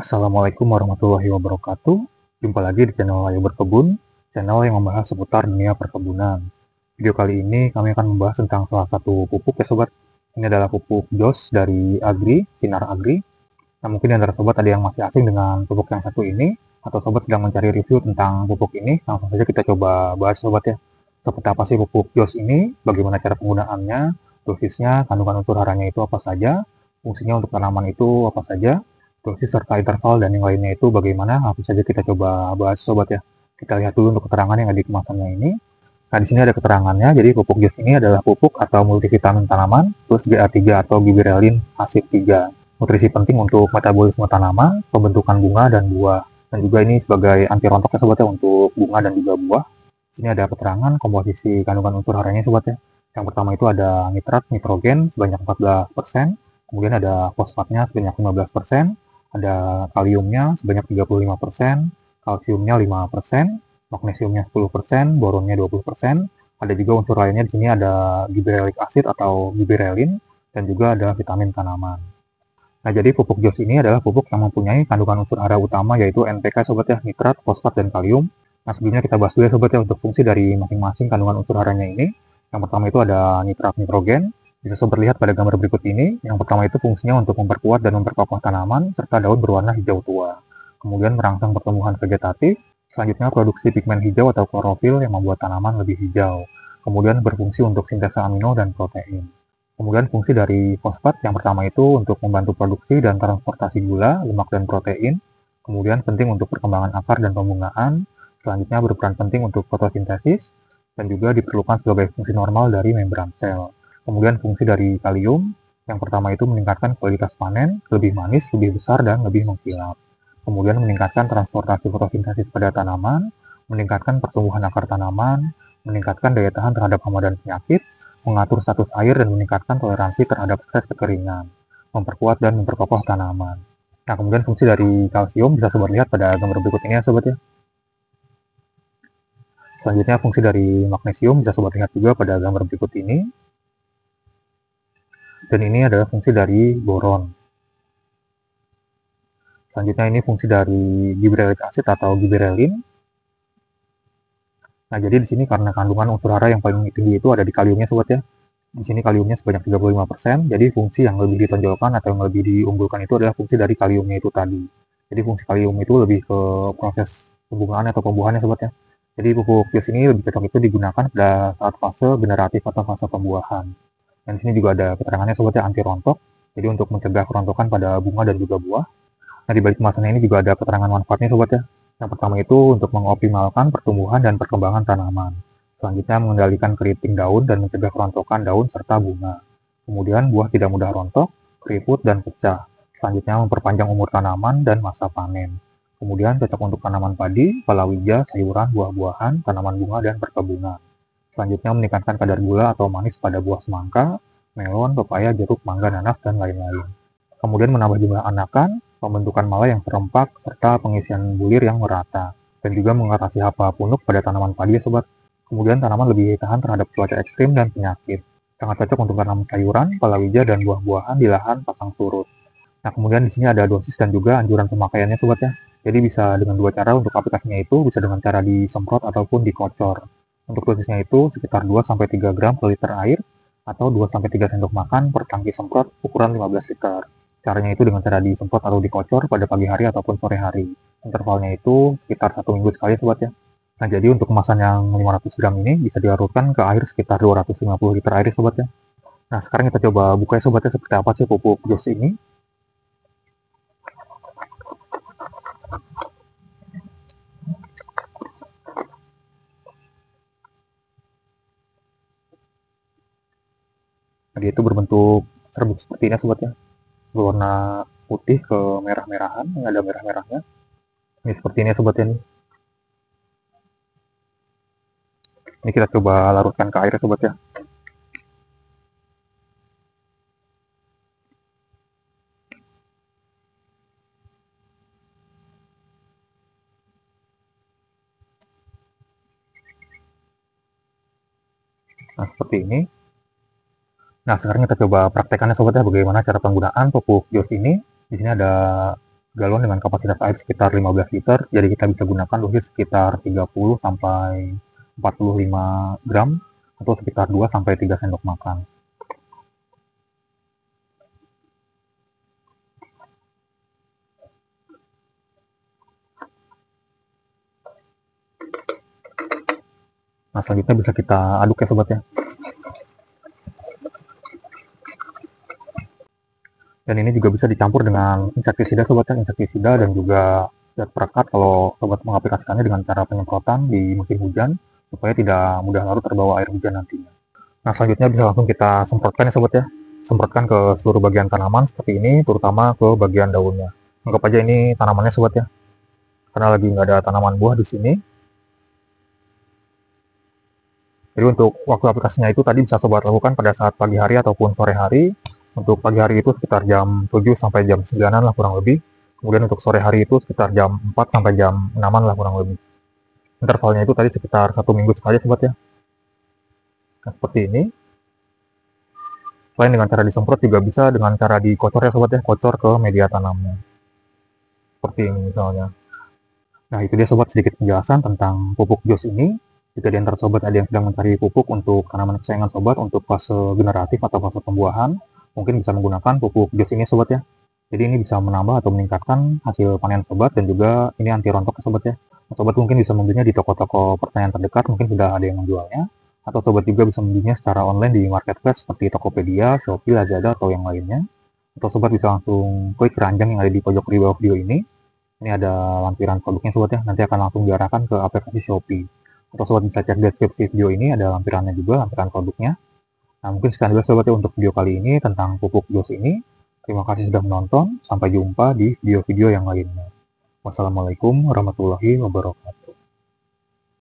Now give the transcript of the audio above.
Assalamualaikum warahmatullahi wabarakatuh. Jumpa lagi di channel Ayo Berkebun, channel yang membahas seputar dunia perkebunan. Video kali ini kami akan membahas tentang salah satu pupuk ya sobat. Ini adalah pupuk JOS dari Agri, Sinar Agri. Nah, mungkin di antara sobat ada yang masih asing dengan pupuk yang satu ini, atau sobat sedang mencari review tentang pupuk ini, langsung saja kita coba bahas sobat ya. Seperti apa sih pupuk JOS ini, bagaimana cara penggunaannya, dosisnya, kandungan unsur haranya itu apa saja, fungsinya untuk tanaman itu apa saja, dosis serta interval dan yang lainnya itu bagaimana, langsung saja kita coba bahas sobat ya. Kita lihat dulu untuk keterangan yang ada di kemasannya ini. Nah, di sini ada keterangannya. Jadi pupuk JOS ini adalah pupuk atau multivitamin tanaman plus GA3 atau gibberellin asif 3. Nutrisi penting untuk metabolisme tanaman, pembentukan bunga dan buah. Dan juga ini sebagai anti rontok ya sobat ya untuk bunga dan juga buah. Di sini ada keterangan komposisi kandungan unsur haranya sobat ya. Yang pertama itu ada nitrat nitrogen sebanyak 14%, kemudian ada fosfatnya sebanyak 15%, ada kaliumnya sebanyak 35%, kalsiumnya 5%, magnesiumnya 10%, boronnya 20%. Ada juga unsur lainnya di sini ada gibberellic acid atau gibberellin dan juga ada vitamin tanaman. Nah, jadi pupuk JOS ini adalah pupuk yang mempunyai kandungan unsur hara utama yaitu NPK sobat ya, nitrat, fosfat, dan kalium. Nah, sebelumnya kita bahas dulu ya sobat ya untuk fungsi dari masing-masing kandungan unsur haranya ini. Yang pertama itu ada nitrat nitrogen. Bisa sobat lihat pada gambar berikut ini. Yang pertama itu fungsinya untuk memperkuat dan memperkokoh tanaman serta daun berwarna hijau tua. Kemudian merangsang pertumbuhan vegetatif. Selanjutnya produksi pigmen hijau atau klorofil yang membuat tanaman lebih hijau. Kemudian berfungsi untuk sintesa amino dan protein. Kemudian fungsi dari fosfat yang pertama itu untuk membantu produksi dan transportasi gula, lemak, dan protein. Kemudian penting untuk perkembangan akar dan pembungaan. Selanjutnya berperan penting untuk fotosintesis dan juga diperlukan sebagai fungsi normal dari membran sel. Kemudian fungsi dari kalium yang pertama itu meningkatkan kualitas panen, lebih manis, lebih besar, dan lebih mengkilap. Kemudian meningkatkan transportasi fotosintesis pada tanaman, meningkatkan pertumbuhan akar tanaman, meningkatkan daya tahan terhadap hama dan penyakit, mengatur status air dan meningkatkan toleransi terhadap stres kekeringan, memperkuat dan memperkokoh tanaman. Nah, kemudian fungsi dari kalsium bisa sobat lihat pada gambar berikut ini ya sobat ya. Selanjutnya fungsi dari magnesium bisa sobat lihat juga pada gambar berikut ini. Dan ini adalah fungsi dari boron. Selanjutnya ini fungsi dari gibberellic acid atau gibberellin. Nah, jadi di sini karena kandungan unsur hara yang paling tinggi itu ada di kaliumnya sobat ya. Di sini kaliumnya sebanyak 35%, jadi fungsi yang lebih ditonjolkan atau yang lebih diunggulkan itu adalah fungsi dari kaliumnya itu tadi. Jadi fungsi kalium itu lebih ke proses pembungaan atau pembuahannya sobat ya. Jadi pupuk JOS ini lebih cocok itu digunakan pada saat fase generatif atau fase pembuahan. Dan di sini juga ada keterangannya sobat ya, anti rontok. Jadi untuk mencegah kerontokan pada bunga dan juga buah. Nah, di balik kemasannya ini juga ada keterangan manfaatnya sobat ya. Yang pertama itu untuk mengoptimalkan pertumbuhan dan perkembangan tanaman. Selanjutnya mengendalikan keriting daun dan mencegah kerontokan daun serta bunga. Kemudian buah tidak mudah rontok, keriput, dan pecah. Selanjutnya memperpanjang umur tanaman dan masa panen. Kemudian cocok untuk tanaman padi, palawija, sayuran, buah-buahan, tanaman bunga, dan perkebunan. Selanjutnya meningkatkan kadar gula atau manis pada buah semangka, melon, pepaya, jeruk, mangga, nanas, dan lain-lain. Kemudian menambah jumlah anakan, pembentukan mala yang serempak, serta pengisian bulir yang merata. Dan juga mengatasi hama punuk pada tanaman padi ya sobat. Kemudian tanaman lebih tahan terhadap cuaca ekstrim dan penyakit. Sangat cocok untuk tanam sayuran, palawija, dan buah-buahan di lahan pasang surut. Nah, kemudian di sini ada dosis dan juga anjuran pemakaiannya sobat ya. Jadi bisa dengan dua cara untuk aplikasinya itu, bisa dengan cara disemprot ataupun dikocor. Untuk dosisnya itu sekitar 2-3 gram per liter air atau 2-3 sendok makan per tangki semprot ukuran 15 liter. Caranya itu dengan cara disemprot atau dikocor pada pagi hari ataupun sore hari. Intervalnya itu sekitar 1 minggu sekali sobat ya. Nah, jadi untuk kemasan yang 500 gram ini bisa dilarutkan ke air sekitar 250 liter air sobat ya. Nah, sekarang kita coba buka ya sobat ya, seperti apa sih pupuk JOS ini. Nah, dia itu berbentuk serbuk seperti ini sobat ya. Berwarna putih ke merah-merahan, yang ada merah-merahnya. Ini seperti ini sobat ya. Ini kita coba larutkan ke air sobat ya. Nah, seperti ini. Nah, sekarang kita coba praktekannya sobat ya, bagaimana cara penggunaan pupuk JOS ini. Di sini ada galon dengan kapasitas air sekitar 15 liter, jadi kita bisa gunakan dosis sekitar 30 sampai 45 gram atau sekitar 2 sampai 3 sendok makan. Nah, selanjutnya bisa kita aduk ya sobat ya. Dan ini juga bisa dicampur dengan insektisida sobat ya, insektisida dan juga zat perekat kalau sobat mengaplikasikannya dengan cara penyemprotan di musim hujan supaya tidak mudah larut terbawa air hujan nantinya. Nah, selanjutnya bisa langsung kita semprotkan ya sobat ya. Semprotkan ke seluruh bagian tanaman seperti ini, terutama ke bagian daunnya. Anggap aja ini tanamannya sobat ya. Karena lagi nggak ada tanaman buah di sini. Jadi untuk waktu aplikasinya itu tadi bisa sobat lakukan pada saat pagi hari ataupun sore hari. Untuk pagi hari itu sekitar jam 7 sampai jam 9-an lah kurang lebih. Kemudian untuk sore hari itu sekitar jam 4 sampai jam 6-an lah kurang lebih. Intervalnya itu tadi sekitar 1 minggu sekali sobat ya. Nah, seperti ini. Selain dengan cara disemprot juga bisa dengan cara dikocor ya sobat ya, kocor ke media tanamnya. Seperti ini misalnya. Nah, itu dia sobat sedikit penjelasan tentang pupuk JOS ini. Jika di antara sobat ada yang sedang mencari pupuk untuk tanaman kesayangan sobat untuk fase generatif atau fase pembuahan, mungkin bisa menggunakan pupuk JOS ini sobat ya. Jadi ini bisa menambah atau meningkatkan hasil panen sobat dan juga ini anti rontok ya sobat ya. Sobat mungkin bisa membelinya di toko-toko pertanian terdekat, mungkin sudah ada yang menjualnya. Atau sobat juga bisa membelinya secara online di marketplace seperti Tokopedia, Shopee, Lazada, atau yang lainnya. Atau sobat bisa langsung klik keranjang yang ada di pojok di bawah video ini. Ini ada lampiran produknya sobat ya, nanti akan langsung diarahkan ke aplikasi Shopee. Atau sobat bisa cek deskripsi video ini, ada lampirannya juga, lampiran produknya. Nah, mungkin sekian dulu sobat ya untuk video kali ini tentang pupuk JOS ini. Terima kasih sudah menonton, sampai jumpa di video-video yang lainnya. Wassalamualaikum warahmatullahi wabarakatuh.